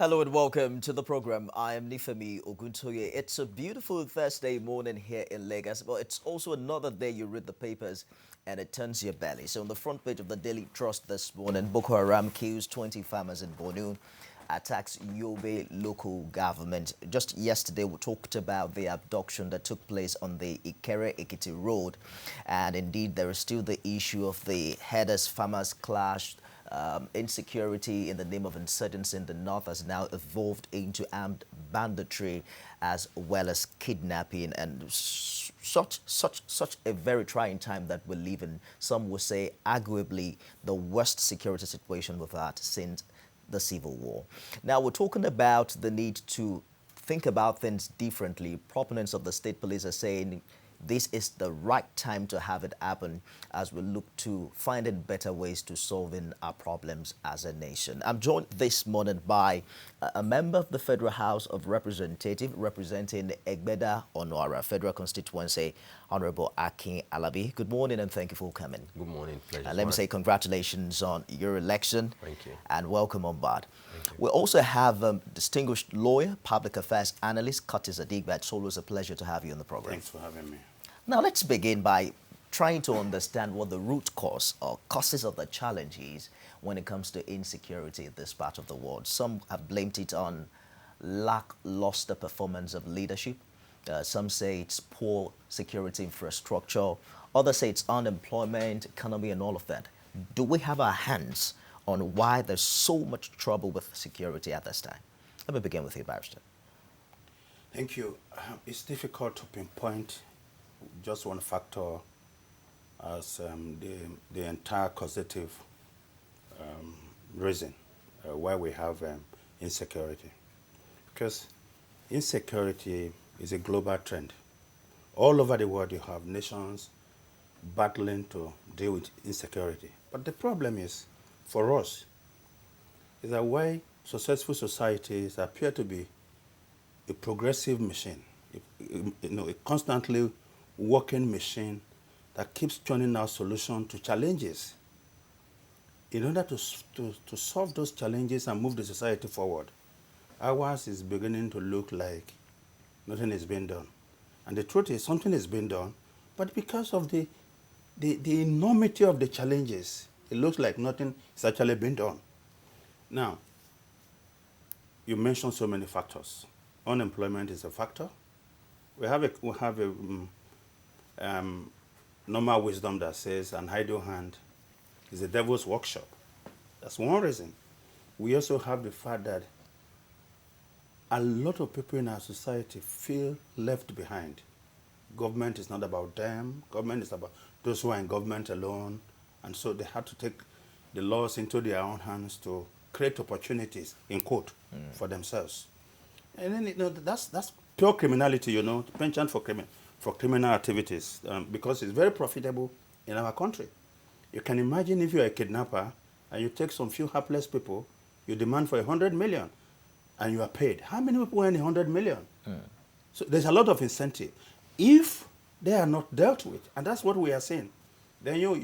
Hello and welcome to the program. I am Nifemi Oguntoye. It's a beautiful Thursday morning here in Lagos, but it's also another day you read the papers and it turns your belly. So on the front page of the Daily Trust this morning, Boko Haram kills 20 farmers in Borno, attacks Yobe local government. Just yesterday, we talked about the abduction that took place on the Ikere-Ekiti road. And indeed, there is still the issue of the herders farmers clash. Insecurity in the name of insurgency in the north has now evolved into armed banditry as well as kidnapping, and such a very trying time that we live in. Some would say arguably the worst security situation we've had since the Civil War. Now we're talking about the need to think about things differently. Proponents of the state police are saying this is the right time to have it happen as we look to finding better ways to solving our problems as a nation. I'm joined this morning by a member of the Federal House of Representatives representing Egbeda Onwara Federal Constituency, Honorable Akin Alabi. Good morning and thank you for coming. Good morning. Pleasure. And let me say congratulations on your election. Thank you. And welcome on board. Thank you. We also have distinguished lawyer, public affairs analyst, Curtis Adigba. It's always a pleasure to have you on the program. Thanks for having me. Now let's begin by trying to understand what the root cause or causes of the challenge is when it comes to insecurity in this part of the world. Some have blamed it on lackluster performance of leadership. Some say it's poor security infrastructure. Others say it's unemployment, economy, and all of that. Do we have our hands on why there's so much trouble with security at this time? Let me begin with you, Barrister. Thank you. It's difficult to pinpoint just one factor as the entire causative reason why we have insecurity. Because insecurity is a global trend. All over the world you have nations battling to deal with insecurity. But the problem is, for us, is that why successful societies appear to be a progressive machine, a constantly working machine that keeps churning out solutions to challenges. In order to solve those challenges and move the society forward, ours is beginning to look like nothing is being done. And the truth is something is being done, but because of the enormity of the challenges, it looks like nothing is actually being done. Now, you mentioned so many factors. Unemployment is a factor. We have a normal wisdom that says an idle hand is the devil's workshop. That's one reason. We also have the fact that a lot of people in our society feel left behind. Government is not about them. Government is about those who are in government alone. And so they had to take the laws into their own hands to create opportunities, in quote, for themselves. And then, that's pure criminality, penchant for criminal activities, because it's very profitable in our country. You can imagine if you're a kidnapper and you take some few hapless people, you demand for 100 million and you are paid. How many people earn 100 million? So there's a lot of incentive. If they are not dealt with, and that's what we are saying, then you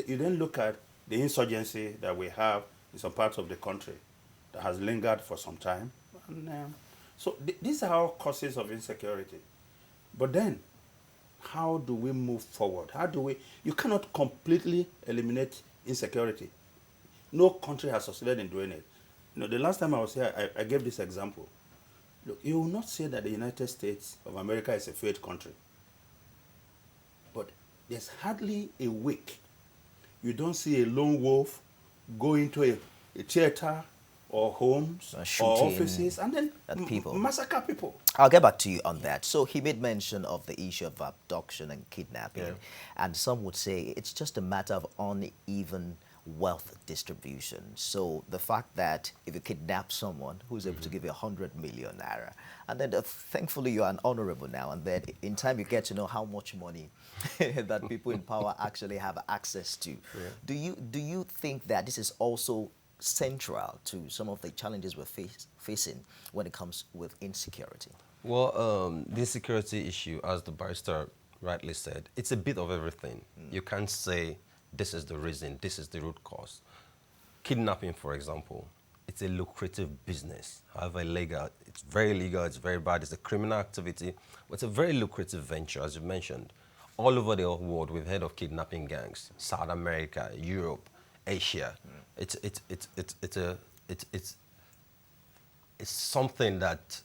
then look at the insurgency that we have in some parts of the country that has lingered for some time. And, so these are all causes of insecurity. But then, how do we move forward? You cannot completely eliminate insecurity. No country has succeeded in doing it. The last time I was here, I gave this example. Look, you will not say that the United States of America is a failed country. But there's hardly a week you don't see a lone wolf go into a theater or homes or offices and then massacre people. I'll get back to you on that. So he made mention of the issue of abduction and kidnapping, and some would say it's just a matter of uneven wealth distribution. So the fact that if you kidnap someone who's able to give you 100 million naira, and then thankfully you're an honorable now, and then in time you get to know how much money that people in power actually have access to. Do you think that this is also central to some of the challenges we're facing when it comes with insecurity? Well, the insecurity issue, as the barrister rightly said, it's a bit of everything. You can't say this is the reason, this is the root cause. Kidnapping, for example, it's a lucrative business. However illegal, it's very illegal, it's very bad, it's a criminal activity, but it's a very lucrative venture, as you mentioned. All over the world, we've heard of kidnapping gangs, South America, Europe, Asia. It's something that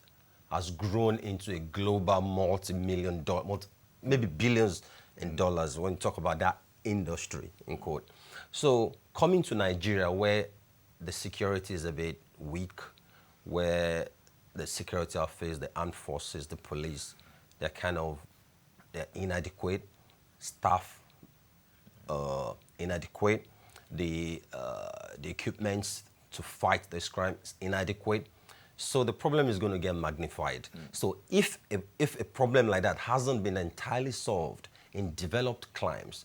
has grown into a global multi-million dollar, maybe billions in dollars when you talk about that industry, in quote. So coming to Nigeria, where the security is a bit weak, where the security outfits, the armed forces, the police, they're inadequate, staff inadequate, the equipments to fight this crime is inadequate. So the problem is going to get magnified. So if a problem like that hasn't been entirely solved in developed climes,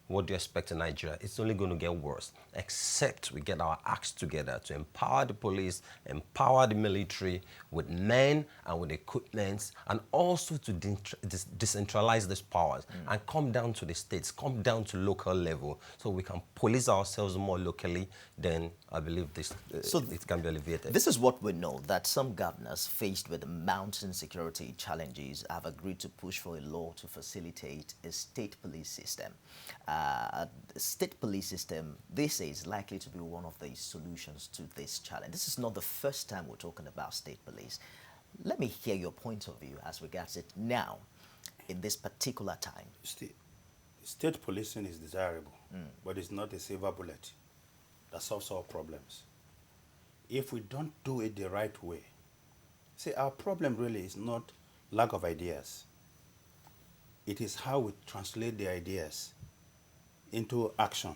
what do you expect in Nigeria? It's only going to get worse, except we get our acts together to empower the police, empower the military with men and with equipment, and also to decentralize these powers and come down to the states, come down to local level, so we can police ourselves more locally. Then I believe it can be alleviated. This is what we know, that some governors faced with mounting security challenges have agreed to push for a law to facilitate a state police system. The state police system, they say, is likely to be one of the solutions to this challenge. This is not the first time we're talking about state police. Let me hear your point of view as regards it now, in this particular time. State policing is desirable, but it's not a silver bullet that solves all problems. If we don't do it the right way, see, our problem really is not lack of ideas. It is how we translate the ideas into action,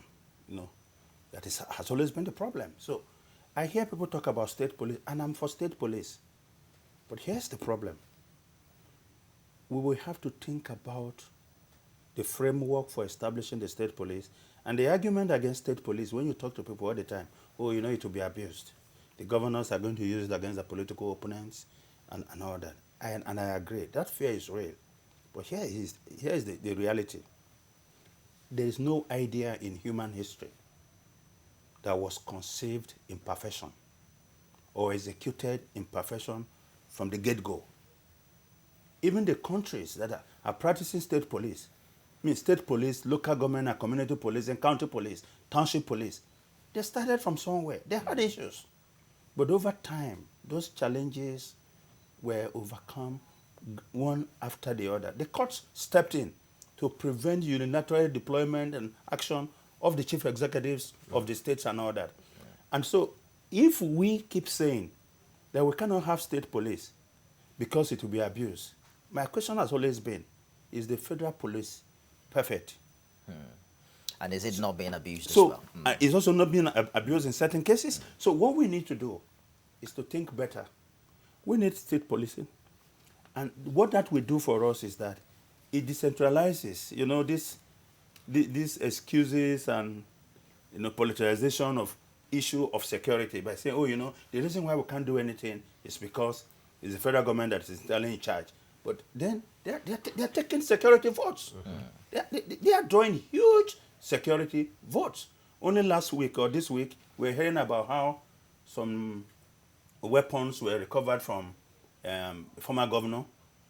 that has always been the problem. So I hear people talk about state police, and I'm for state police. But here's the problem. We will have to think about the framework for establishing the state police. And the argument against state police, when you talk to people all the time, it will be abused. The governors are going to use it against the political opponents and all that. And I agree. That fear is real. But here is the reality. There is no idea in human history that was conceived in perfection or executed in perfection from the get-go. Even the countries that are practicing state police, state police, local government and community police, and county police, township police, they started from somewhere. They had issues. But over time, those challenges were overcome one after the other. The courts stepped in to prevent unilateral deployment and action of the chief executives of the states and all that. And so if we keep saying that we cannot have state police because it will be abused, my question has always been, is the federal police perfect? And is it not being abused as well? So it's also not being abused in certain cases. So what we need to do is to think better. We need state policing. And what that will do for us is that it decentralizes, these excuses and, politicization of issue of security by saying, the reason why we can't do anything is because it's the federal government that is entirely in charge. But then they're taking security votes. They are drawing huge security votes. Only last week or this week, we're hearing about how some weapons were recovered from former governor.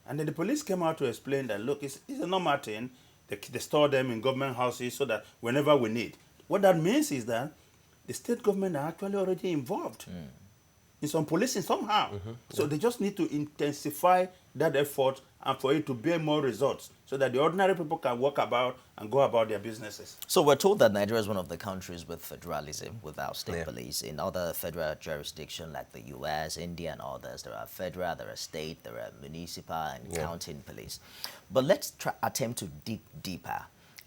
And then the police came out to explain that, look, it's a normal thing. They store them in government houses so that whenever we need. What that means is that the state government are actually already involved in some policing somehow. So they just need to intensify that effort and for it to bear more results so that the ordinary people can walk about and go about their businesses. So we're told that Nigeria is one of the countries with federalism, without state police. In other federal jurisdictions like the US, India and others, there are federal, there are state, there are municipal and county police. But let's attempt to dig deeper.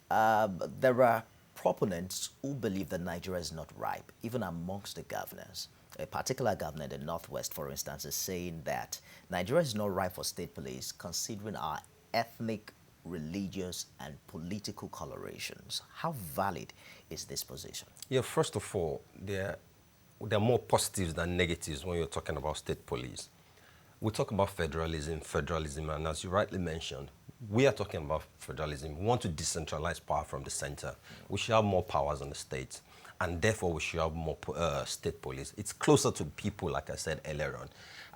There are proponents who believe that Nigeria is not ripe, even amongst the governors. A particular governor in the Northwest, for instance, is saying that Nigeria is not ripe for state police, considering our ethnic, religious, and political colorations. How valid is this position? Yeah, first of all, there are more positives than negatives when you're talking about state police. We talk about federalism, and as you rightly mentioned, we are talking about federalism. We want to decentralize power from the center. We should have more powers on the states. and therefore we should have more state police. It's closer to people, like I said earlier on.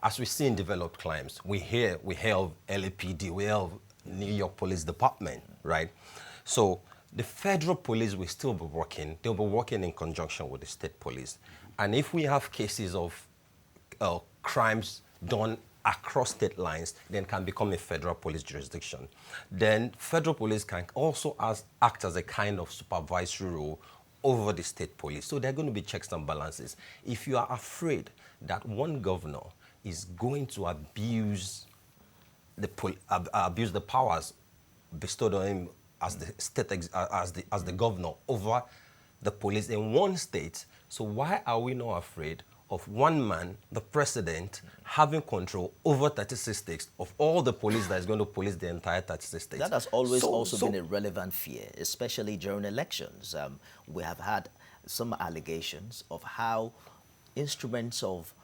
As we see in developed climes, we hear of LAPD, we have New York Police Department, right? So the federal police will still be working. They'll be working in conjunction with the state police. And if we have cases of crimes done across state lines, then can become a federal police jurisdiction. Then federal police can also act as a kind of supervisory role over the state police. So there are going to be checks and balances. If you are afraid that one governor is going to abuse the powers bestowed on him as the state as the governor over the police in one state, so why are we not afraid of one man, the president, having control over 36 states of all the police that is going to police the entire 36 states? That has always been a relevant fear, especially during elections. We have had some allegations of how instruments of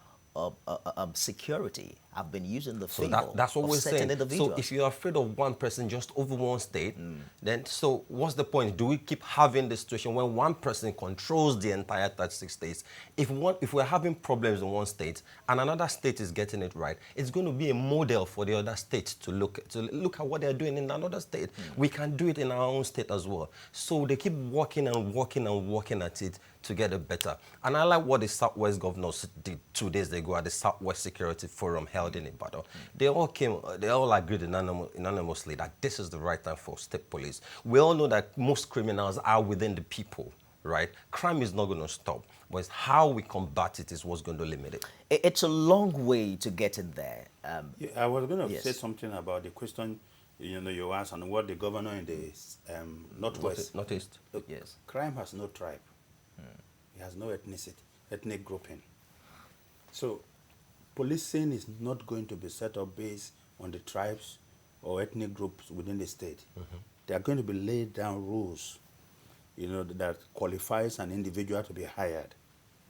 security have been used in the favor that's what of we're certain saying. individuals. So if you're afraid of one person just over one state, then so what's the point? Do we keep having the situation when one person controls the entire 36 states? If we're having problems in one state and another state is getting it right, it's going to be a model for the other states to look at what they're doing in another state. We can do it in our own state as well. So they keep working and working and working at it to get it better. And I like what the Southwest governors did 2 days ago at the Southwest Security Forum held in Ibadan. They all agreed unanimously that this is the right time for state police. We all know that most criminals are within the people, right? Crime is not going to stop, but it's how we combat it is what's going to limit it. It's a long way to getting there. Yeah, I was going to yes. say something about the question you asked and what the governor in the Northwest. Northeast. Look, Yes. crime has no tribe. It has no ethnic grouping. So policing is not going to be set up based on the tribes or ethnic groups within the state. There are going to be laid down rules, that qualifies an individual to be hired.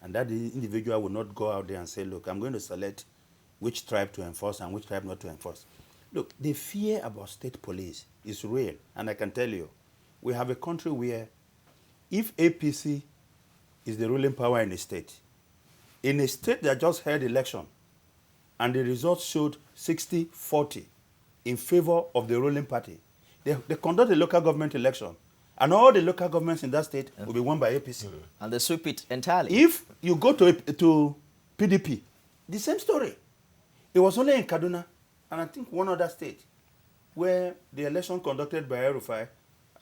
And that individual will not go out there and say, look, I'm going to select which tribe to enforce and which tribe not to enforce. Look, the fear about state police is real. And I can tell you, we have a country where if APC is the ruling power in a state that just held election, and the results showed 60-40 in favor of the ruling party, they conduct a local government election, and all the local governments in that state will be won by APC. And they sweep it entirely. If you go to PDP, the same story. It was only in Kaduna, and I think one other state, where the election conducted by El-Rufai,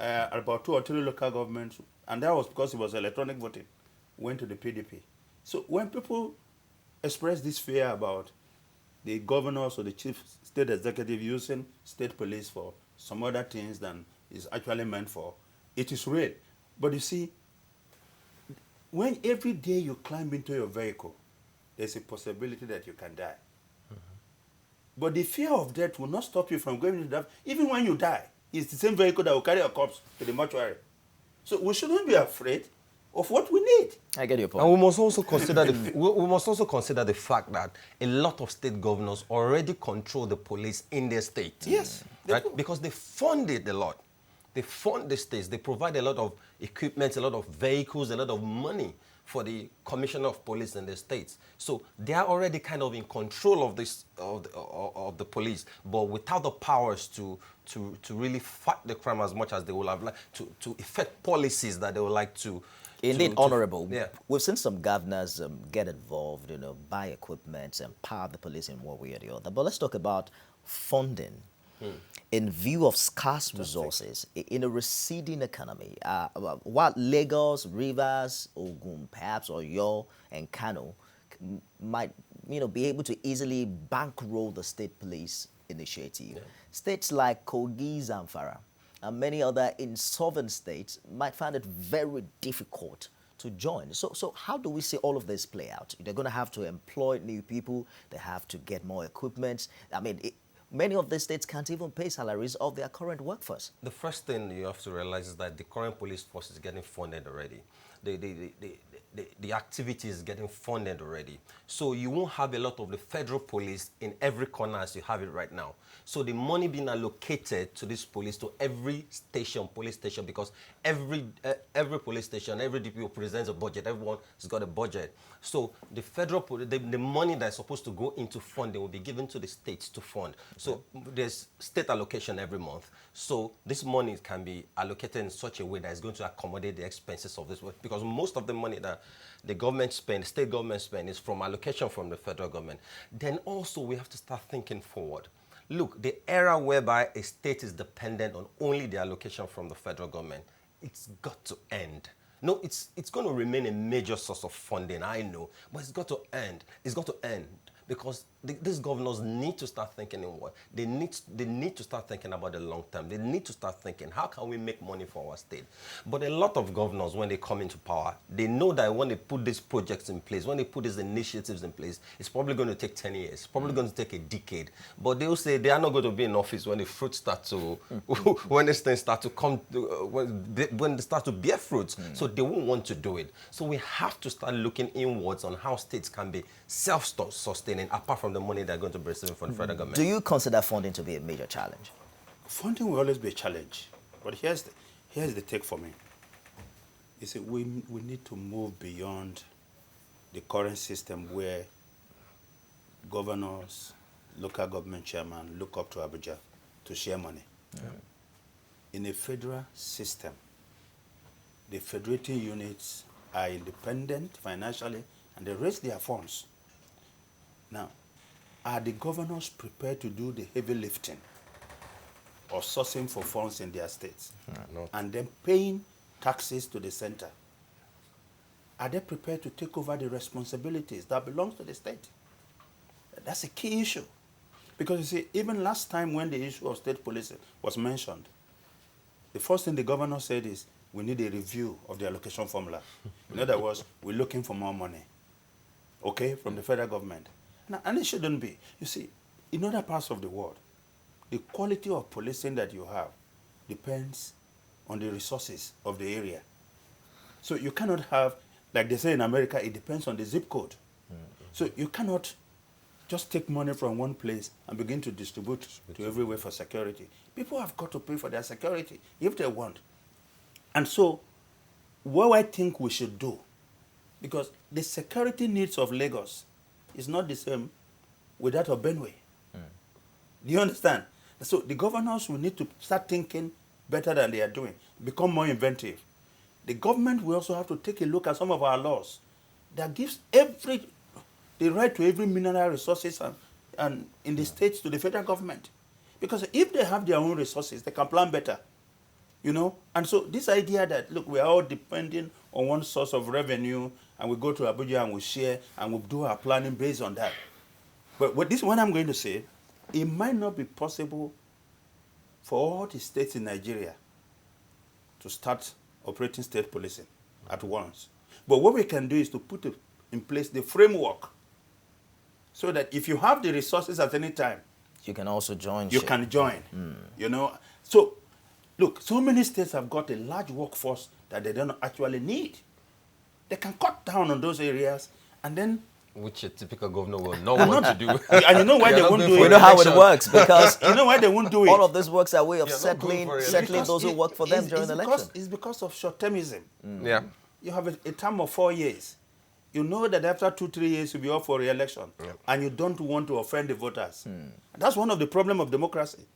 about 2 or 3 local governments, and that was because it was electronic voting, went to the PDP. So when people express this fear about the governors or the chief state executive using state police for some other things than is actually meant for, it is real. But you see, when every day you climb into your vehicle, there's a possibility that you can die. But the fear of death will not stop you from going into that. Even when you die, it's the same vehicle that will carry your corpse to the mortuary. So we shouldn't be afraid of what we need. I get your point. And we must also consider the fact that a lot of state governors already control the police in their state. Yes. Right? Because they fund it a lot. They fund the states. They provide a lot of equipment, a lot of vehicles, a lot of money for the commissioner of police in the states. So they are already kind of in control of this of the police, but without the powers to really fight the crime as much as they would have liked, to effect policies that they would like to. Indeed, Honorable. Yeah. We've seen some governors get involved, buy equipment and empower the police in one way or the other. But let's talk about funding. In view of scarce resources, in a receding economy, while Lagos, Rivers, Ogun, perhaps Oyo, and Kano might, be able to easily bankroll the state police initiative, states like Kogi, Zamfara, and many other insolvent states might find it very difficult to join. So how do we see all of this play out? They're going to have to employ new people. They have to get more equipment. I mean, many of these states can't even pay salaries of their current workforce. The first thing you have to realize is that the current police force is getting funded already. the activity is getting funded already. So you won't have a lot of the federal police in every corner as you have it right now. So the money being allocated to this police, to every station, police station, because every police station, every DPO presents a budget. Everyone has got a budget. So the federal, the money that's supposed to go into funding will be given to the states to fund. So there's state allocation every month. So this money can be allocated in such a way that it's going to accommodate the expenses of this work, because most of the money that the government spend, state government spend, is from allocation from the federal government. Then also we have to start thinking forward. Look, the era whereby a state is dependent on only the allocation from the federal government, it's got to end. No, it's going to remain a major source of funding, I know, but it's got to end. It's got to end because these governors need to start thinking in what? They need to start thinking about the long term. They need to start thinking, how can we make money for our state? But a lot of governors, when they come into power, they know that when they put these projects in place, when they put these initiatives in place, it's probably going to take 10 years. It's probably going to take a decade. But they'll say they are not going to be in office when the fruits start to, when these things start to come, when they start to bear fruits. So they won't want to do it. So we have to start looking inwards on how states can be self-sustaining, apart from the money they're going to be receiving from the federal government. Do you consider funding to be a major challenge? Funding will always be a challenge. But here's the take for me. You see, we need to move beyond the current system where governors, local government chairman look up to Abuja to share money. In a federal system, the federating units are independent financially and they raise their funds. Now, are the governors prepared to do the heavy lifting or sourcing for funds in their states and then paying taxes to the center? Are they prepared to take over the responsibilities that belongs to the state? That's a key issue. Because you see, even last time when the issue of state policing was mentioned, the first thing the governor said is, we need a review of the allocation formula. In other words, we're looking for more money, okay, from the federal government. Now, and it shouldn't be. You see, in other parts of the world, the quality of policing that you have depends on the resources of the area. So you cannot have, like they say in America, it depends on the zip code. So you cannot just take money from one place and begin to distribute to everywhere for security. People have got to pay for their security if they want. And so, what I think we should do, because the security needs of Lagos is not the same with that of Benue. Do you understand? So the governors will need to start thinking better than they are doing, become more inventive. The government will also have to take a look at some of our laws that gives the right to every mineral resources and in the states to the federal government. Because if they have their own resources, they can plan better. You know, and so this idea that, look, we are all depending on one source of revenue and we go to Abuja and we share and we do our planning based on that. But this is what I'm going to say. It might not be possible for all the states in Nigeria to start operating state policing at once. But what we can do is to put in place the framework so that if you have the resources at any time, you can also join. You can join, you know. So, look, so many states have got a large workforce that they don't actually need. They can cut down on those areas and then... Which a typical governor will not want to do. And you know why they won't do it? We know how it works, because you know why they won't do it? All of this works a way of settling those who work for them during the election. It's because of short-termism. Yeah. You have a term of 4 years. You know that after 2-3 years you'll be up for re-election, and you don't want to offend the voters. That's one of the problems of democracy.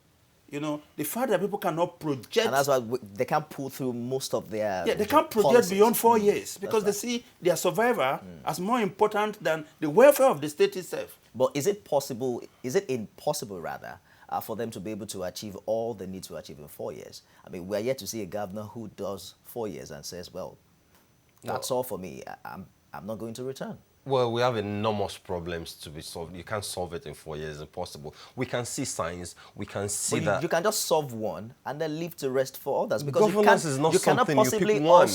You know, the fact that people cannot project... And that's why they can't pull through most of their... Yeah, they can't project policies beyond 4 years because they see their survival as more important than the welfare of the state itself. But is it impossible rather, for them to be able to achieve all they need to achieve in 4 years? I mean, we're yet to see a governor who does 4 years and says, well, that's all for me. I'm not going to return. Well, we have enormous problems to be solved. You can't solve it in 4 years. It's impossible. We can see signs. We can see that... You can just solve one and then leave the rest for others. Because governance is not something you pick one.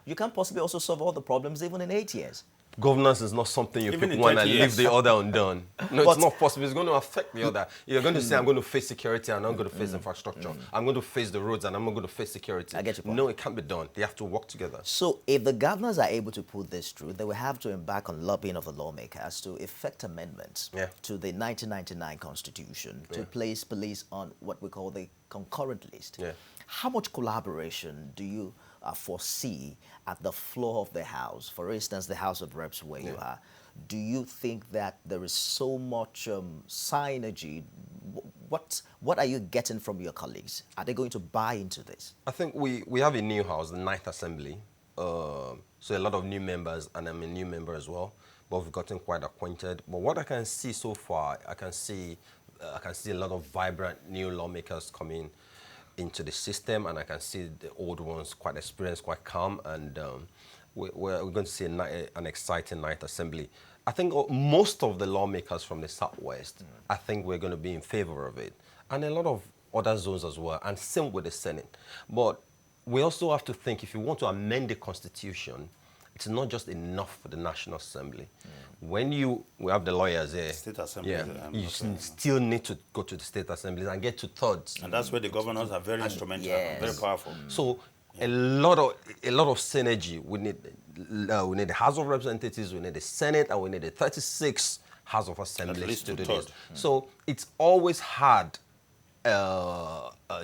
You can't possibly also solve all the problems even in 8 years. governance is not something you Even pick in one and 20 leave years. the other undone. No, But- it's not possible. It's going to affect the other. You're going to say, I'm going to face security and I'm going to face infrastructure. I'm going to face the roads and I'm not going to face security. I get your point. No, it can't be done. They have to work together. So if the governors are able to put this through, they will have to embark on lobbying of the lawmakers to effect amendments Yeah. to the 1999 Constitution to place police on what we call the concurrent list. Yeah. How much collaboration do you foresee at the floor of the House? For instance, the House of Reps where you are. Do you think that there is so much synergy? What are you getting from your colleagues? Are they going to buy into this? I think we have a new house, the Ninth Assembly. So a lot of new members, and I'm a new member as well. But we've gotten quite acquainted. But what I can see so far, I can see a lot of vibrant new lawmakers coming into the system, and I can see the old ones quite experienced, quite calm, and we're going to see an exciting Ninth Assembly. I think most of the lawmakers from the Southwest, I think we're going to be in favor of it, and a lot of other zones as well, and same with the Senate. But we also have to think, if you want to amend the Constitution, it's not just enough for the National Assembly. When we have the lawyers here, State Assembly. yeah, you still need to go to the State Assemblies and get to thirds. And that's where the governors are very instrumental, yes. very powerful. So a lot of synergy. We need the House of Representatives, we need the Senate, and we need the 36 House of Assemblies least to do two-thirds. this. So it's always hard.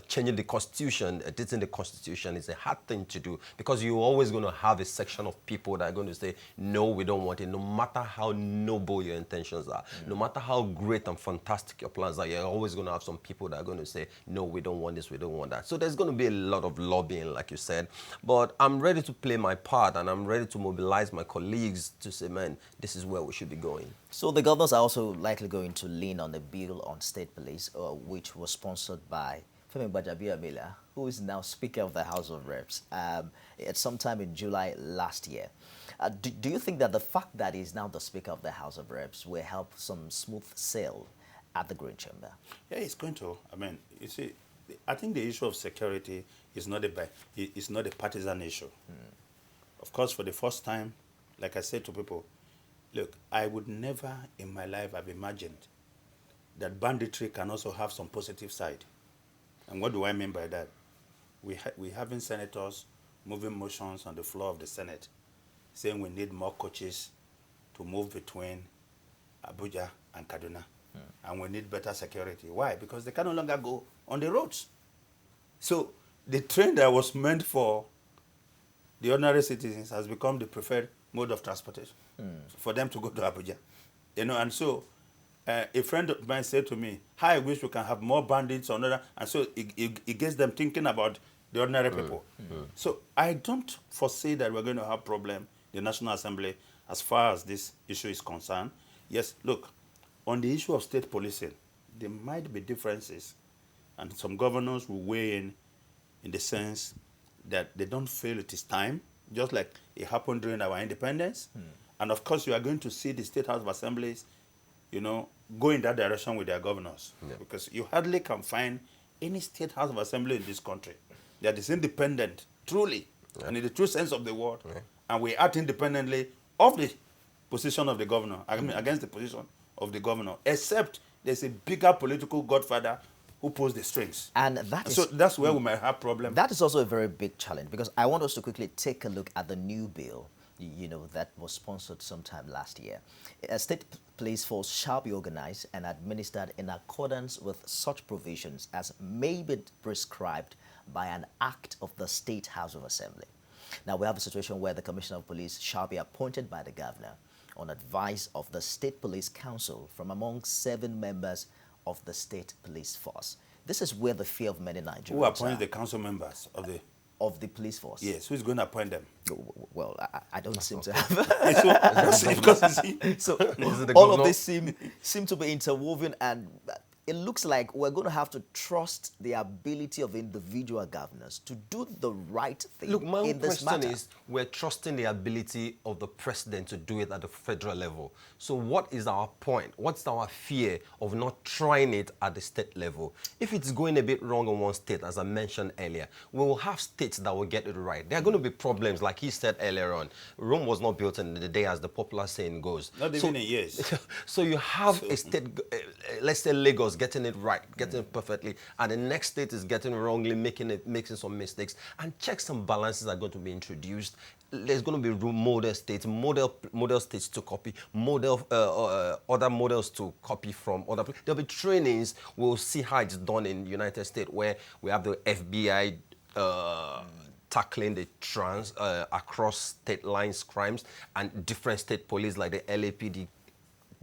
Changing the Constitution, editing the Constitution is a hard thing to do, because you're always going to have a section of people that are going to say, no, we don't want it, no matter how noble your intentions are, no matter how great and fantastic your plans are, you're always going to have some people that are going to say, no, we don't want this, we don't want that. So there's going to be a lot of lobbying, like you said, but I'm ready to play my part, and I'm ready to mobilize my colleagues to say, man, this is where we should be going. So the governors are also likely going to lean on the bill on state police, which was sponsored by Femi Gbajabiamila, who is now Speaker of the House of Reps, at some time in July last year. Do you think that the fact that he's now the Speaker of the House of Reps will help some smooth sail at the Green Chamber? Yeah, it's going to. I mean, you see, I think the issue of security is not a partisan issue. Of course, for the first time, like I said to people, look, I would never in my life have imagined that banditry can also have some positive side. And what do I mean by that? We having senators moving motions on the floor of the Senate saying we need more coaches to move between Abuja and Kaduna. And we need better security. Why? Because they can no longer go on the roads. So the train that was meant for the ordinary citizens has become the preferred mode of transportation for them to go to Abuja. You know, and so a friend of mine said to me, I wish we can have more bandits on other, and so it gets them thinking about the ordinary people. So I don't foresee that we're going to have problem in the National Assembly as far as this issue is concerned. Yes, look, on the issue of state policing, there might be differences, and some governors will weigh in the sense that they don't feel it is time, just like it happened during our independence. And of course, you are going to see the State House of Assemblies, you know, go in that direction with their governors. Because you hardly can find any State House of Assembly in this country that is independent, truly, and in the true sense of the word. And we act independently of the position of the governor, I mean, against the position of the governor, except there's a bigger political godfather who pulls the strings. And that is, so that's where we might have problems. that is also a very big challenge, because I want us to quickly take a look at the new bill, you know, that was sponsored sometime last year. A state police force shall be organized and administered in accordance with such provisions as may be prescribed by an act of the State House of Assembly. Now, we have a situation where the Commissioner of Police shall be appointed by the governor on advice of the State Police Council from among 7 members of the State Police Force. This is where the fear of many Nigerians Who appoints are. the council members Of the police force? Yes, who's going to appoint them? Well, I don't seem to have. Because you see, So Is it the all of governor? this seem to be interwoven, and it looks like we're going to have to trust the ability of individual governors to do the right thing. Look, my own in this question matter. is, we're trusting the ability of the president to do it at the federal level. So what is our point? What's our fear of not trying it at the state level? If it's going a bit wrong in one state, as I mentioned earlier, we will have states that will get it right. There are going to be problems, like he said earlier on. Rome was not built in the day, as the popular saying goes. Not even in years. So you have a state, let's say Lagos, getting it right, getting it perfectly, and the next state is getting it wrongly, making some mistakes, and checks and balances are going to be introduced. There's going to be model states to copy, other models to copy from other places. There'll be trainings. We'll see how it's done in the United States, where we have the FBI tackling the across state lines crimes, and different state police like the LAPD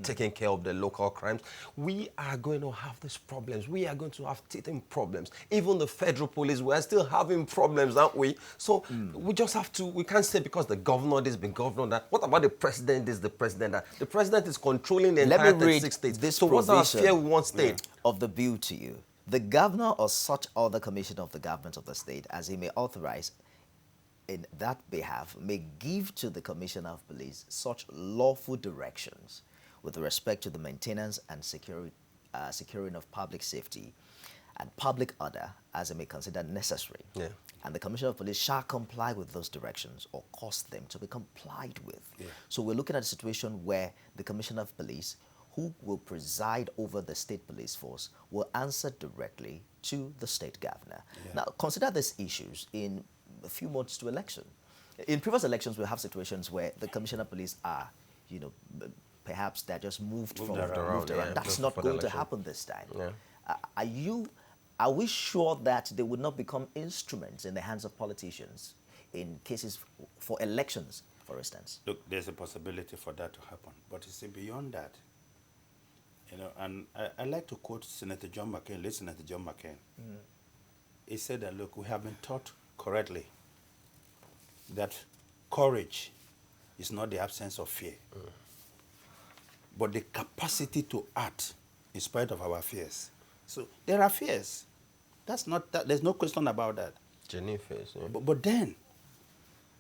taking care of the local crimes. We are going to have these problems. We are going to have teething problems. Even the federal police, we are still having problems, aren't we? So we just have to, we can't say because the governor this, the governor that. What about the president this, the president that? The president is controlling the entire 36 states. This so what's our fear with one state? Of the bill to you. The governor or such other commissioner of the government of the state, as he may authorize in that behalf, may give to the commissioner of police such lawful directions with respect to the maintenance and securing of public safety and public order as it may consider necessary. Yeah. And the Commissioner of Police shall comply with those directions or cause them to be complied with. Yeah. So we're looking at a situation where the Commissioner of Police, who will preside over the state police force, will answer directly to the state governor. Yeah. Now, consider these issues in a few months to election. In previous elections, we have situations where the Commissioner of Police are, perhaps they're just moved around. Yeah, That's not going to happen this time. Yeah. Are we sure that they would not become instruments in the hands of politicians in cases for elections, for instance? Look, there's a possibility for that to happen. But you see, beyond that, and I like to quote Senator John McCain, late Senator John McCain. He said that, look, we have been taught correctly that courage is not the absence of fear, but the capacity to act in spite of our fears. So there are fears. There's no question about that. Genuine fears, yeah. But then,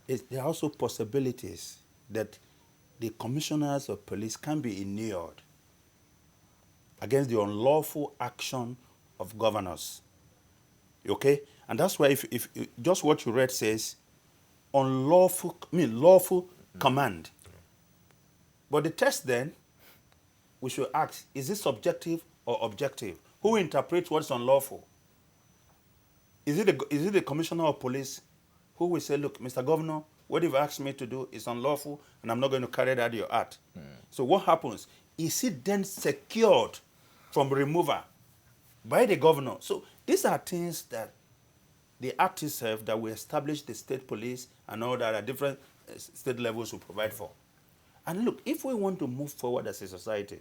there are also possibilities that the commissioners of police can be inured against the unlawful action of governors. Okay? And that's why if just what you read says, lawful command. But the test then, we should ask, is it subjective or objective? Who interprets what's unlawful? Is it the commissioner of police who will say, look, Mr. Governor, what you've asked me to do is unlawful, and I'm not going to carry that your act. So what happens? Is it then secured from removal by the governor? So these are things that the act itself that will establish the state police and all that at different state levels will provide for. And look, if we want to move forward as a society,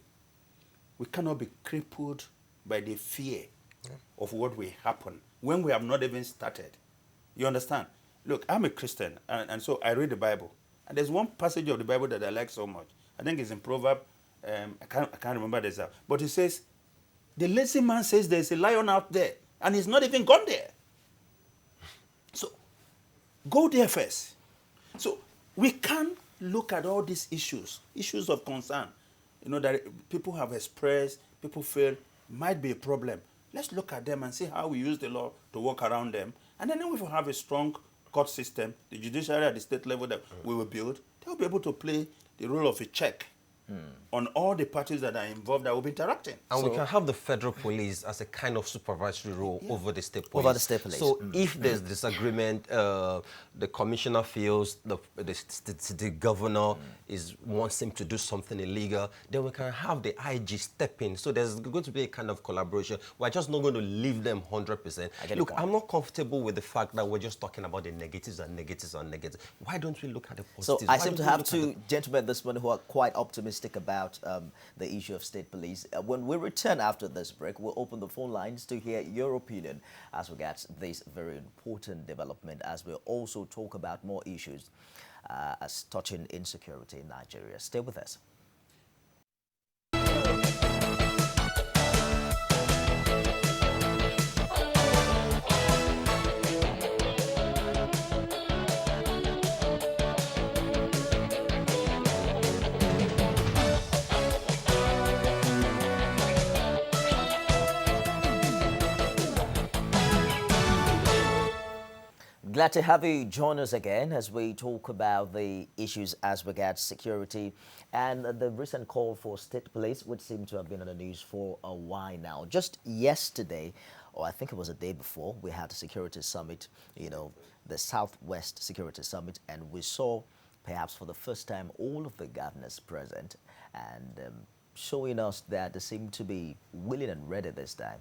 we cannot be crippled by the fear of what will happen when we have not even started. You understand? Look, I'm a Christian, and so I read the Bible. And there's one passage of the Bible that I like so much. I think it's in Proverbs. I can't remember the exact. But it says, the lazy man says there's a lion out there, and he's not even gone there. So, go there first. So, we can look at all these issues of concern, that people have expressed, people feel might be a problem. Let's look at them and see how we use the law to work around them. And then if we have a strong court system, the judiciary at the state level that we will build, they'll be able to play the role of a check on all the parties that are involved that will be interacting. And we can have the federal police as a kind of supervisory role over the state police. Over the state police. So if there's disagreement, the commissioner feels the governor wants him to do something illegal, then we can have the IG step in. So there's going to be a kind of collaboration. We're just not going to leave them 100%. Look, I'm not comfortable with the fact that we're just talking about the negatives and negatives and negatives. Why don't we look at the positives? So I seem to have two gentlemen this morning who are quite optimistic about the issue of state police. When we return after this break, we'll open the phone lines to hear your opinion as regards this very important development, as we'll also talk about more issues as touching insecurity in Nigeria. Stay with us. Glad to have you join us again as we talk about the issues as regards security and the recent call for state police, which seem to have been on the news for a while now. Just yesterday, or I think it was a day before, we had a security summit, the Southwest Security Summit, and we saw perhaps for the first time all of the governors present and showing us that they seem to be willing and ready this time.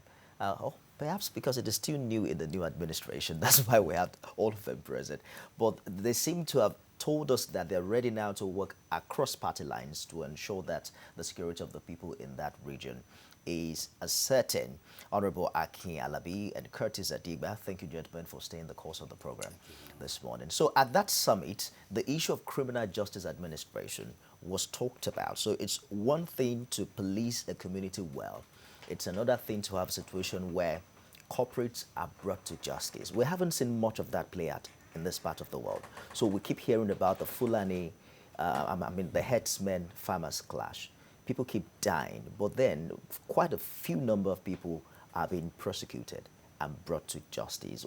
Perhaps because it is still new in the new administration. That's why we have all of them present. But they seem to have told us that they're ready now to work across party lines to ensure that the security of the people in that region is certain. Honorable Akin Alabi and Curtis Adigba, thank you, gentlemen, for staying the course of the program this morning. So at that summit, the issue of criminal justice administration was talked about. So it's one thing to police a community well. It's another thing to have a situation where corporates are brought to justice. We haven't seen much of that play out in this part of the world. So we keep hearing about the Fulani, the herdsmen farmers clash. People keep dying, but then quite a few number of people are being prosecuted and brought to justice.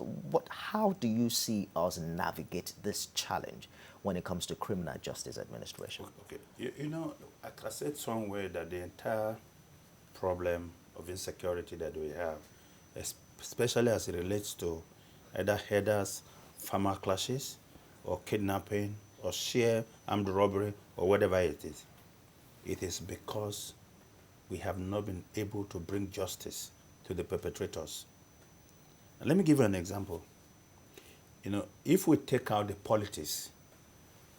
How do you see us navigate this challenge when it comes to criminal justice administration? Okay, I said somewhere that the entire problem of insecurity that we have, especially as it relates to either herders, farmer clashes, or kidnapping, or sheer armed robbery, or whatever it is because we have not been able to bring justice to the perpetrators. And let me give you an example. If we take out the politics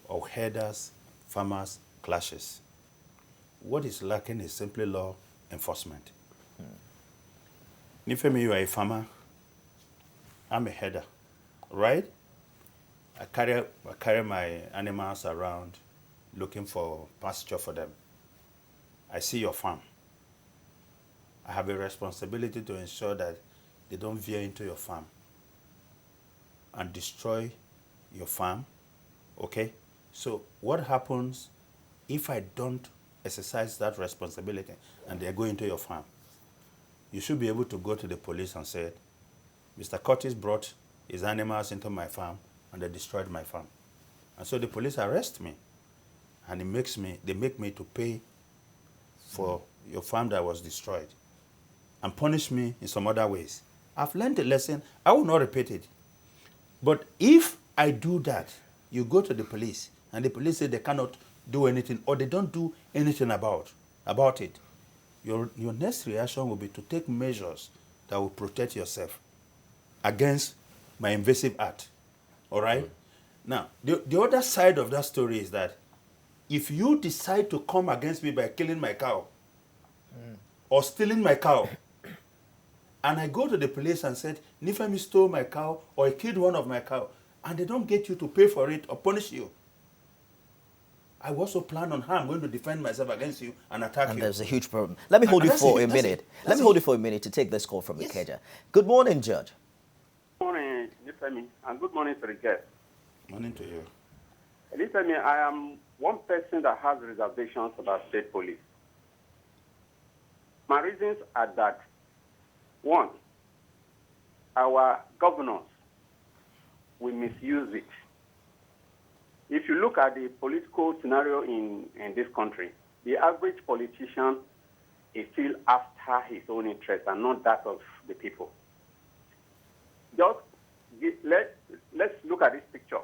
of herders, farmers, clashes, what is lacking is simply law enforcement. Nifemi, you are a farmer. I'm a herder, right? I carry my animals around looking for pasture for them. I see your farm. I have a responsibility to ensure that they don't veer into your farm and destroy your farm, okay? So what happens if I don't exercise that responsibility and they go into your farm? You should be able to go to the police and say, Mr. Curtis brought his animals into my farm and they destroyed my farm. And so the police arrest me and they make me to pay for your farm that was destroyed and punish me in some other ways. I've learned a lesson. I will not repeat it. But if I do that, you go to the police and the police say they cannot do anything or they don't do anything about it. Your next reaction will be to take measures that will protect yourself against my invasive act. All right? Now, the other side of that story is that if you decide to come against me by killing my cow or stealing my cow, and I go to the police and said, Nifemi stole my cow or I killed one of my cow, and they don't get you to pay for it or punish you, I also plan on how I'm going to defend myself against you and attack you. And there's a huge problem. Let me hold you for a minute. Let me hold you for a minute to take this call from Ikeja. Good morning, Judge. Good morning, Nifemi, and good morning to the guest. Morning to you. Nifemi, I am one person that has reservations about state police. My reasons are that, one, our governors will misuse it. If you look at the political scenario in this country, the average politician is still after his own interest and not that of the people. Just let's look at this picture.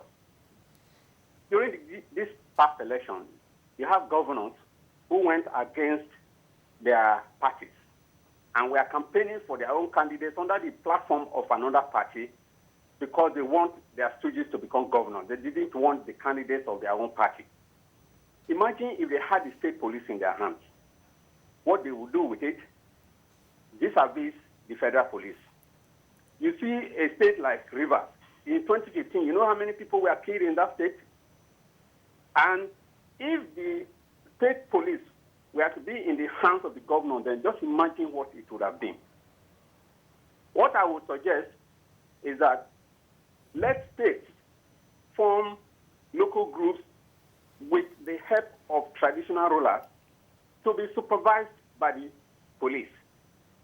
During this past election, you have governors who went against their parties and were campaigning for their own candidates under the platform of another party because they want their stooges to become governors. They didn't want the candidates of their own party. Imagine if they had the state police in their hands, what they would do with it vis-a-vis the federal police. You see a state like Rivers. In 2015, you know how many people were killed in that state? And if the state police were to be in the hands of the governor, then just imagine what it would have been. What I would suggest is that let states form local groups with the help of traditional rulers to be supervised by the police.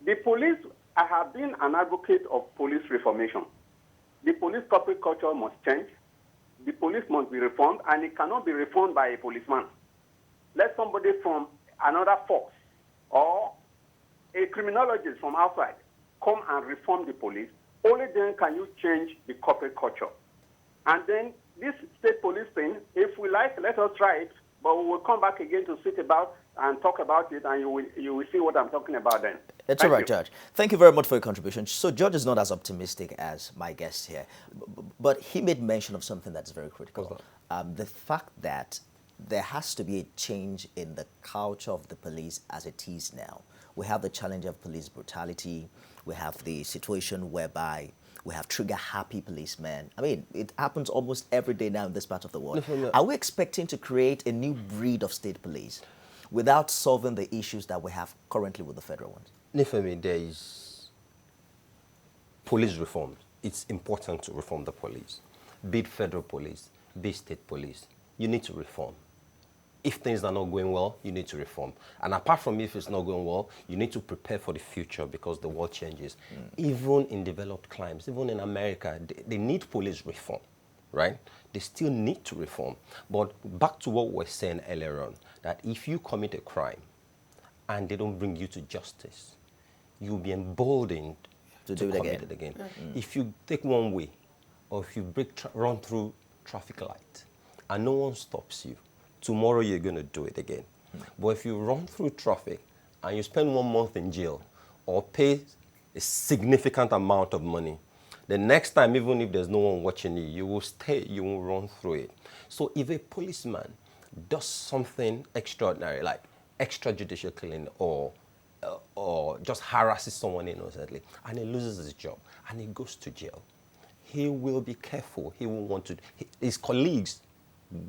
The police, I have been an advocate of police reformation. The police corporate culture must change. The police must be reformed, and it cannot be reformed by a policeman. Let somebody from another force or a criminologist from outside come and reform the police. Only then can you change the corporate culture. And then this state police thing, if we like, let us try it, but we will come back again to sit about and talk about it, and you will see what I'm talking about then. It's all right, Judge. Thank you very much for your contribution. So Judge is not as optimistic as my guest here, but he made mention of something that's very critical. The fact that there has to be a change in the culture of the police as it is now. We have the challenge of police brutality. We have the situation whereby we have trigger-happy policemen. I mean, it happens almost every day now in this part of the world. Are we expecting to create a new breed of state police without solving the issues that we have currently with the federal ones? For me, there is police reform. It's important to reform the police. Be it federal police, be it state police. You need to reform. If things are not going well, you need to reform. And apart from if it's not going well, you need to prepare for the future because the world changes. Even in developed climes, even in America, they need police reform, right? They still need to reform. But back to what we were saying earlier on, that if you commit a crime and they don't bring you to justice, you'll be emboldened to commit it again. If you take one way, or if you run through traffic light and no one stops you, tomorrow you're going to do it again. But if you run through traffic and you spend 1 month in jail or pay a significant amount of money, the next time, even if there's no one watching you, you will stay, you will run through it. So if a policeman does something extraordinary, like extrajudicial killing or just harasses someone innocently, and he loses his job and he goes to jail, he will be careful. He will want to, his colleagues,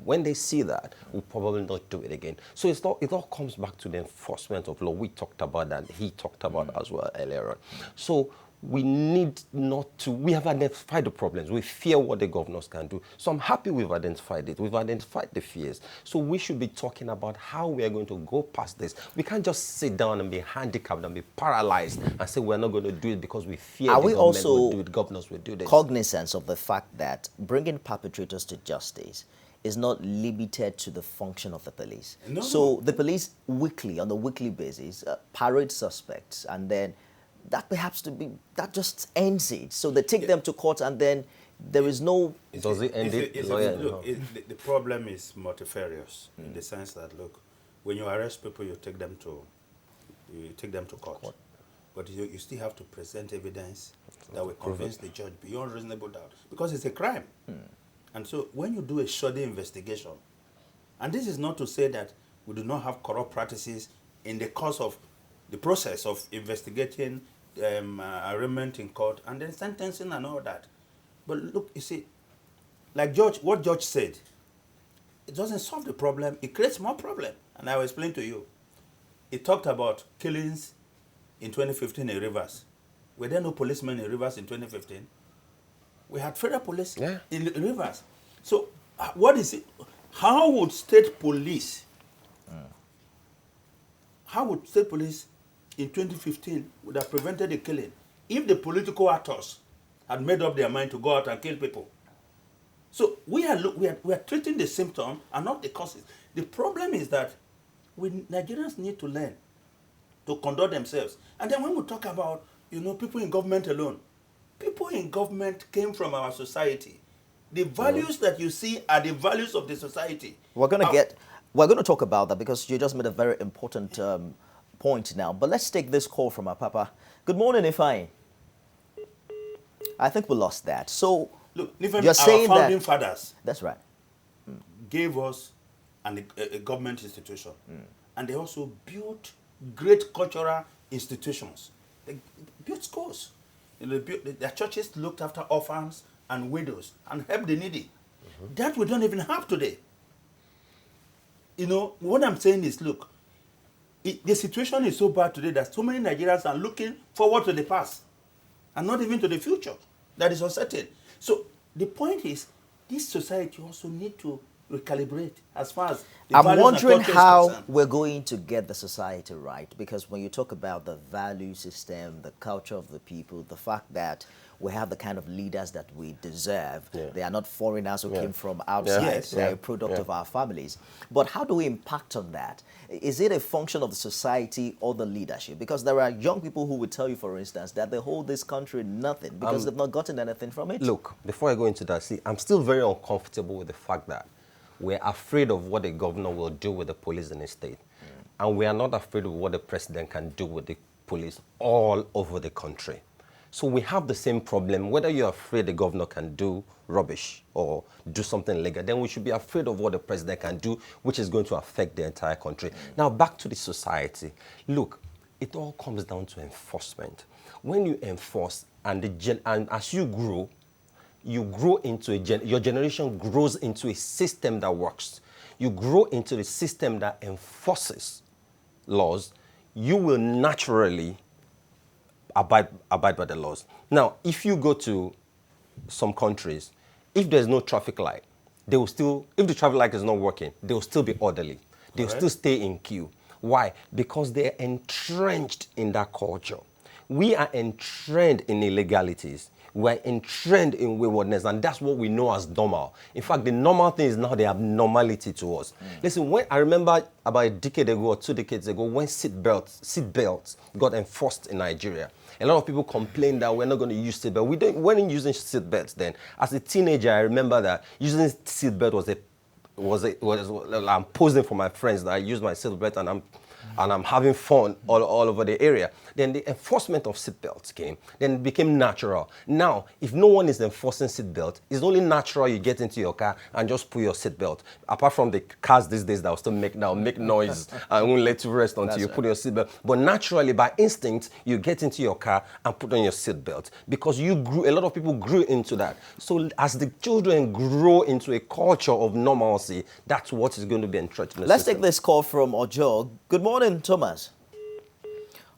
when they see that, will probably not do it again. So it all comes back to the enforcement of law. We talked about that. He talked about as well earlier on. So we need not to, we have identified the problems. We fear what the governors can do. So I'm happy we've identified it. We've identified the fears. So we should be talking about how we are going to go past this. We can't just sit down and be handicapped and be paralyzed and say we're not going to do it because we fear the government will do it, governors will do this. Cognizance of the fact that bringing perpetrators to justice is not limited to the function of the police. No. So the police weekly, on a weekly basis, parade suspects, and then that perhaps that just ends it. So they take them to court, and then there is no... Does it end it? The problem is multifarious in the sense that, look, when you arrest people, you take them to court. But you still have to present evidence that will convince the judge beyond reasonable doubt, because it's a crime. And so when you do a shoddy investigation, and this is not to say that we do not have corrupt practices in the course of the process of investigating arraignment in court and then sentencing and all that. But look, you see, like what Judge said, it doesn't solve the problem, it creates more problem. And I will explain to you. He talked about killings in 2015 in Rivers. Were there no policemen in Rivers in 2015? We had federal police in Rivers. So what is it? How would state police, in 2015 would have prevented the killing if the political actors had made up their mind to go out and kill people? So we are treating the symptom and not the causes. The problem is that Nigerians need to learn to conduct themselves. And then when we talk about, people in government alone, people in government came from our society. The values that you see are the values of the society. We're going to talk about that because you just made a very important point now. But let's take this call from our papa. Good morning, Ifeanyi. I think we lost that. So look, you're saying our founding fathers. That's right. Gave us a government institution, and they also built great cultural institutions. They built schools. Their churches looked after orphans and widows and helped the needy. That we don't even have today. What I'm saying is, look, the situation is so bad today that so many Nigerians are looking forward to the past and not even to the future that is uncertain. So the point is, this society also need to recalibrate as far as the I'm wondering how concerned. we're going to get the society right, because when you talk about the value system, the culture of the people, the fact that we have the kind of leaders that we deserve. Yeah. They are not foreigners who Yeah. came from outside. Yes. They are Yeah. a product Yeah. of our families. But how do we impact on that? Is it a function of the society or the leadership? Because there are young people who would tell you, for instance, that they hold this country nothing because they've not gotten anything from it. Look, before I go into that, see, I'm still very uncomfortable with the fact that we're afraid of what the governor will do with the police in his state. And we are not afraid of what the president can do with the police all over the country. So we have the same problem. Whether you're afraid the governor can do rubbish or do something illegal, then we should be afraid of what the president can do, which is going to affect the entire country. Now, back to the society. Look, it all comes down to enforcement. When you enforce, and as you grow into your generation grows into a system that works. You grow into a system that enforces laws, you will naturally abide by the laws. Now, if you go to some countries, if there's no traffic light, they will still, if the traffic light is not working, they will still be orderly. They will still stay in queue. Why? Because they're entrenched in that culture. We are entrenched in illegalities. We're entrenched in waywardness, and that's what we know as normal. In fact, the normal thing is now the abnormality to us. Listen, when I remember about a decade ago or 2 decades ago, when seat belts got enforced in Nigeria, a lot of people complained that we're not going to use seat belts. We weren't using seat belts then. As a teenager, I remember that using seat belt I'm posing for my friends that I use my seat belt and I'm having fun all over the area. Then the enforcement of seatbelts came. Then it became natural. Now, if no one is enforcing seatbelt, it's only natural you get into your car and just put your seatbelt. Apart from the cars these days that will still make noise and won't let you rest until you put your seatbelt. But naturally, by instinct, you get into your car and put on your seatbelt because a lot of people grew into that. So as the children grow into a culture of normalcy, that's what is going to be entrenched in the Let's system. take this call from Ojo. Good morning, Thomas.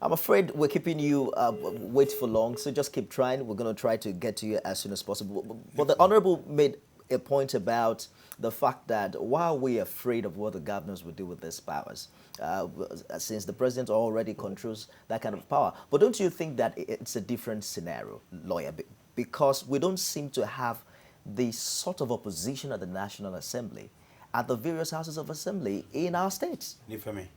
I'm afraid we're keeping you wait for long, so just keep trying. We're going to try to get to you as soon as possible. But the Honorable made a point about the fact that while we're afraid of what the governors will do with these powers, since the president already controls that kind of power. But don't you think that it's a different scenario, lawyer? Because we don't seem to have the sort of opposition at the National Assembly, at the various houses of assembly in our states. Nifemi,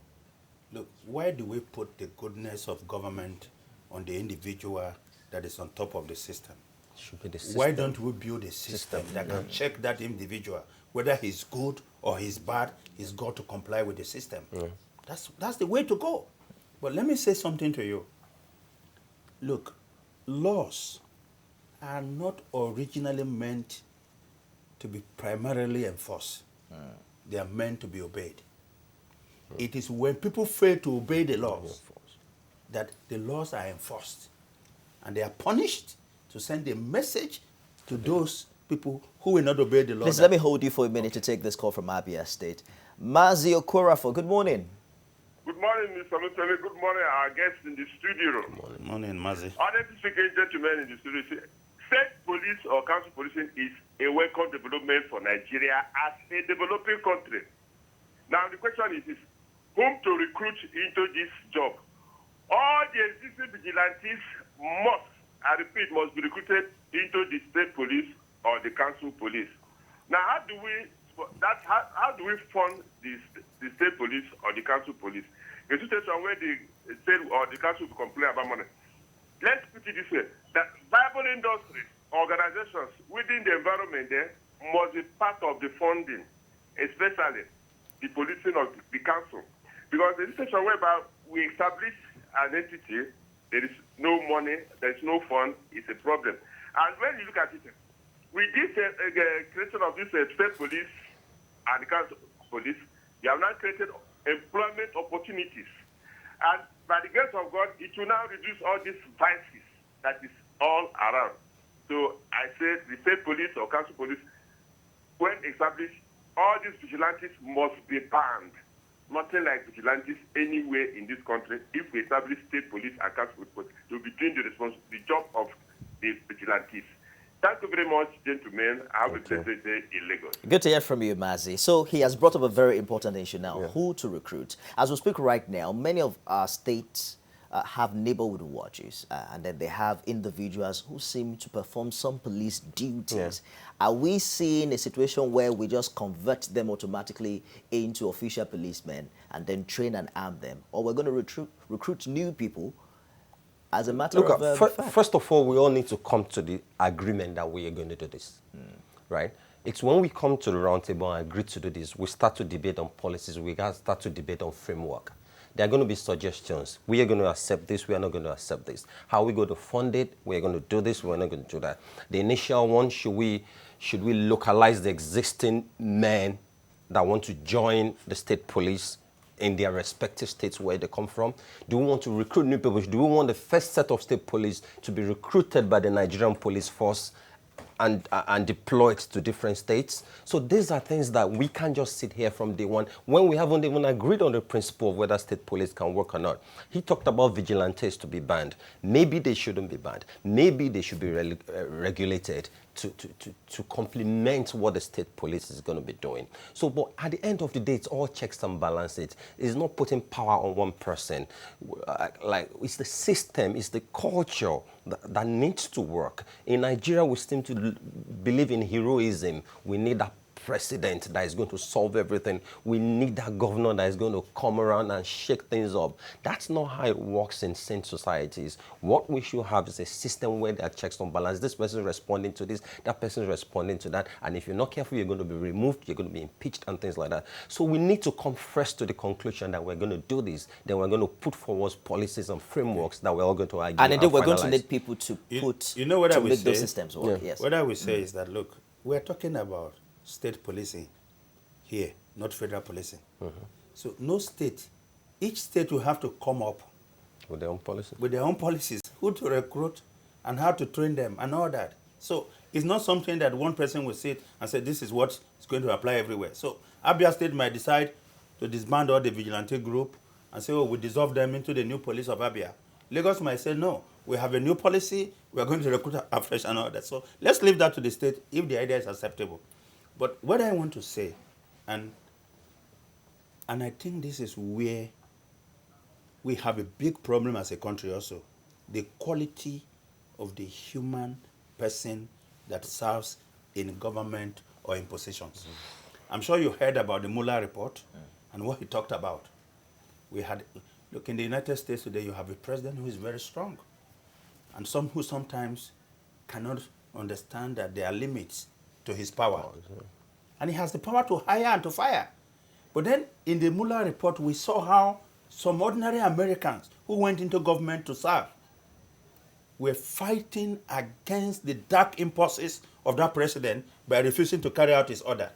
look, why do we put the goodness of government on the individual that is on top of the system? Should be the system. Why don't we build a system that can check that individual, whether he's good or he's bad, he's got to comply with the system. That's the way to go. But let me say something to you. Look, laws are not originally meant to be primarily enforced. They are meant to be obeyed. It is when people fail to obey the laws that the laws are enforced. And they are punished to send a message to those people who will not obey the law. Please let me hold you for a minute to take this call from Abia State. Mazi Okorafo, good morning. Good morning, Mr. Mutale. Good morning, our guests in the studio. Good morning, Mazi. Honestly speaking, gentlemen in the studio, state police or council policing is a welcome development for Nigeria as a developing country. Now, the question is whom to recruit into this job? All the existing vigilantes must be recruited into the state police or the council police. Now, how do we fund the state police or the council police? In a situation where the state or the council will complain about money. Let's put it this way, that viable industries, organizations within the environment there must be part of the funding, especially the policing of the council. Because in a situation whereby we establish an entity, there is no money, there is no fund, it's a problem. And when you look at it, with this creation of this state police and the council police, we have now created employment opportunities. And by the grace of God, it will now reduce all these vices that is all around. So I say the state police or council police, when established, all these vigilantes must be banned. Nothing like vigilantes anywhere in this country. If we establish state police and council police, to be doing the job of the vigilantes. Thank you very much, gentlemen. I have a pleasant day in Lagos. Good to hear from you, Mazi. So he has brought up a very important issue now, who to recruit. As we speak right now, many of our states have neighborhood watches, and then they have individuals who seem to perform some police duties. Are we seeing a situation where we just convert them automatically into official policemen and then train and arm them? Or we're going to recruit new people as a matter of fact? First of all, we all need to come to the agreement that we are going to do this, right? It's when we come to the round table and agree to do this, we start to debate on policies, we start to debate on framework. There are going to be suggestions. We are going to accept this, we are not going to accept this. How are we going to fund it? We are going to do this, we're not going to do that. The initial one, should we localize the existing men that want to join the state police in their respective states where they come from? Do we want to recruit new people? Do we want the first set of state police to be recruited by the Nigerian police force and deployed to different states? So these are things that we can't just sit here from day one when we haven't even agreed on the principle of whether state police can work or not. He talked about vigilantes to be banned. Maybe they shouldn't be banned. Maybe they should be regulated to complement what the state police is going to be doing. So, but at the end of the day, it's all checks and balances. It's not putting power on one person. Like, it's the system, it's the culture that needs to work. In Nigeria, we seem to believe in heroism. We need that president that is going to solve everything. We need that governor that is going to come around and shake things up. That's not how it works in sane societies. What we should have is a system where there are checks on balance. This person is responding to this, that person is responding to that. And if you're not careful, you're going to be removed, you're going to be impeached and things like that. So we need to come first to the conclusion that we're going to do this. Then we're going to put forward policies and frameworks that we're all going to argue and then we're going to need people to make those systems work. Yes. What I would say is that, look, we're talking about state policing here, not federal policing. So no state, each state will have to come up with their own policies. With their own policies, who to recruit and how to train them and all that. So it's not something that one person will sit and say, this is what is going to apply everywhere. So Abia State might decide to disband all the vigilante group and say, oh, we dissolve them into the new police of Abia. Lagos might say, no, we have a new policy, we are going to recruit afresh and all that. So let's leave that to the state if the idea is acceptable. But what I want to say, and I think this is where we have a big problem as a country also, the quality of the human person that serves in government or in positions. I'm sure you heard about the Mueller report and what he talked about. Look, in the United States today, you have a president who is very strong, and some who sometimes cannot understand that there are limits to his power. And he has the power to hire and to fire. But then in the Mueller report, we saw how some ordinary Americans who went into government to serve were fighting against the dark impulses of that president by refusing to carry out his order.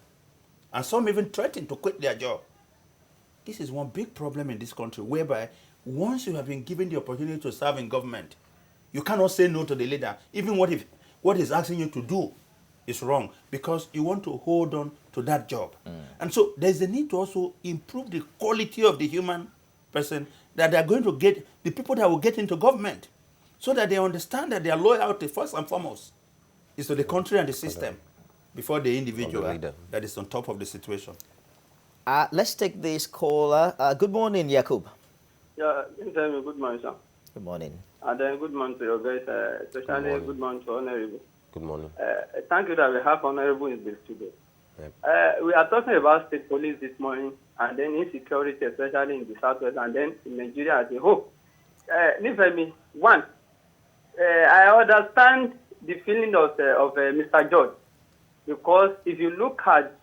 And some even threatened to quit their job. This is one big problem in this country, whereby once you have been given the opportunity to serve in government, you cannot say no to the leader, even what he's asking you to do is wrong, because you want to hold on to that job. And so there's a need to also improve the quality of the human person that they're going to get, the people that will get into government, so that they understand that their loyalty, first and foremost, is to the country and the system before the individual that is on top of the situation. Let's take this caller. Good morning, Yakub. Yeah, good morning, sir. Good morning. And then good morning to your guys, especially good morning to Honorable. Good morning. Thank you that we have Honorable in the studio. Yep. We are talking about state police this morning, and then insecurity, especially in the southwest, and then in Nigeria as a whole. Nifemi, one, I understand the feeling of Mr. George, because if you look at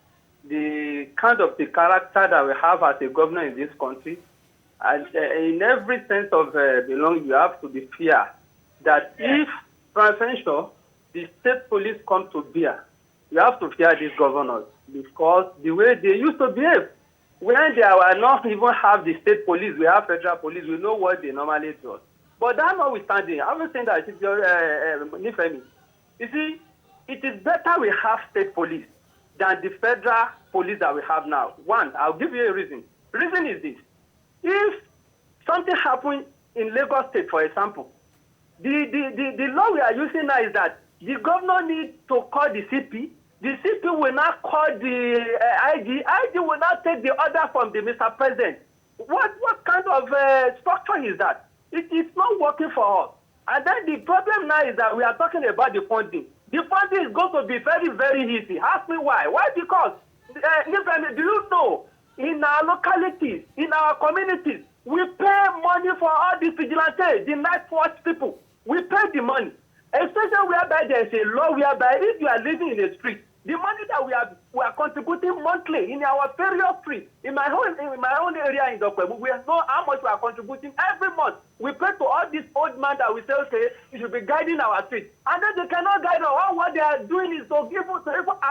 the kind of the character that we have as a governor in this country, and in every sense of belonging, you have to be fear that if presidential, the state police come to bear, you have to fear these governors, because the way they used to behave, when they are not even have the state police, we have federal police, we know what they normally do. But that notwithstanding, I was saying that Nifemi, you see, it is better we have state police than the federal police that we have now. One, I'll give you a reason. The reason is this. If something happened in Lagos State, for example, the law we are using now is that the governor needs to call the CP. The CP will not call the IG. IG will not take the order from the Mr. President. What kind of structure is that? It is not working for us. And then the problem now is that we are talking about the funding. The funding is going to be very, very easy. Ask me why. Why? Because, do you know, in our localities, in our communities, we pay money for all these vigilantes, the night watch people. We pay the money. Especially whereby there is a law whereby if you are living in the street, the money that we are contributing monthly in our various streets, in my own area in Dokwe, we know how much we are contributing every month. We pay to all these old men that we say, okay, you should be guiding our street. And then they cannot guide us. All what they are doing is to give us,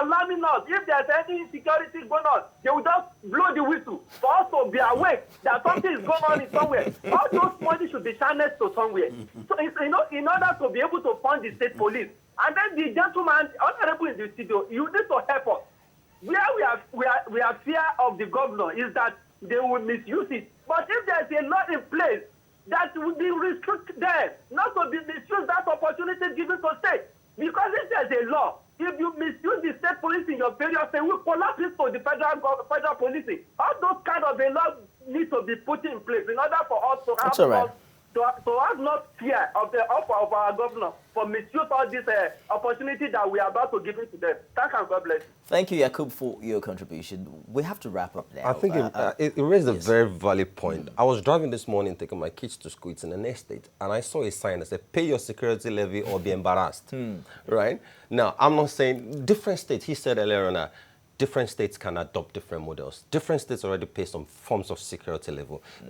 alarming us. If there's any insecurity going on, they will just blow the whistle for us to be awake that something is going on in somewhere. All those money should be channeled to somewhere. So, in order to be able to fund the state police, and then the gentleman, honorable in the studio, you need to help us. Where we are fear of the governor is that they will misuse it. But if there's a law in place that will be restrict them, not to be misuse that opportunity given to state. Because if there's a law, if you misuse the state police in your various state, we collapse it to the federal policing. All those kind of a law need to be put in place in order for us to have to have not fear of the offer of our governor for misuse all this opportunity that we are about to give it to them. Thank you and God bless. Thank you, Yakub, for your contribution. We have to wrap up now. I think it raised a very valid point. I was driving this morning, taking my kids to school. It's in an estate, and I saw a sign that said, pay your security levy or be embarrassed. Right? Now, I'm not saying different states, he said earlier on, different states can adopt different models. Different states already pay some forms of security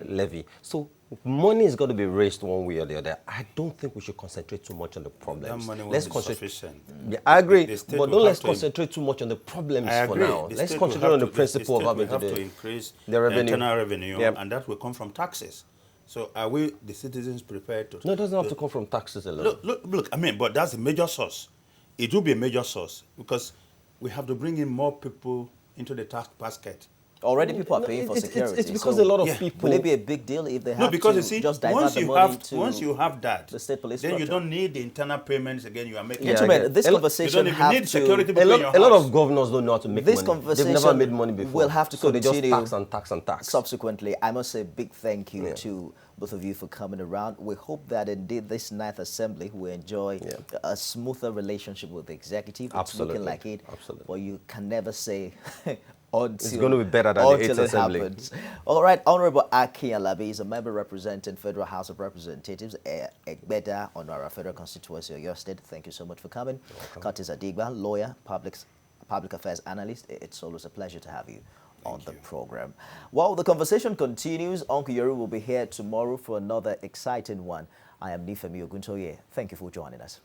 levy. So money is going to be raised one way or the other. I don't think we should concentrate too much on the problems. That money won't be sufficient. Yeah, I agree, but don't let's concentrate too much on the problems for now. Let's concentrate on the principle of having to increase the revenue. Internal revenue, and that will come from taxes. So are we, the citizens, prepared to... No, it doesn't have to come from taxes alone. Look, I mean, but that's a major source. It will be a major source because we have to bring in more people into the tax basket. Already people are paying for security. It's because a lot of people... Will it be a big deal if they have because to you see, just divert the money to once you have that, the state police then structure? you don't need the internal payments again you are making. Gentlemen, this conversation need security a lot of governors don't know how to make this money. Conversation They've never made money before. We'll have to so continue they just tax and tax and tax. Subsequently, I must say a big thank you to both of you for coming around. We hope that indeed this 9th Assembly will enjoy a smoother relationship with the executive. It's looking like it. Absolutely. But you can never say it's going to be better than the 8th Assembly. Happens. All right, Honorable Aki Alabi is a member representing Federal House of Representatives, Egbeda, on our federal constituency of your state. Thank you so much for coming. Curtis Adigba, lawyer, public affairs analyst. It's always a pleasure to have you on the program. While the conversation continues, Uncle Yoru will be here tomorrow for another exciting one. I am Nifemi Oguntoye. Thank you for joining us.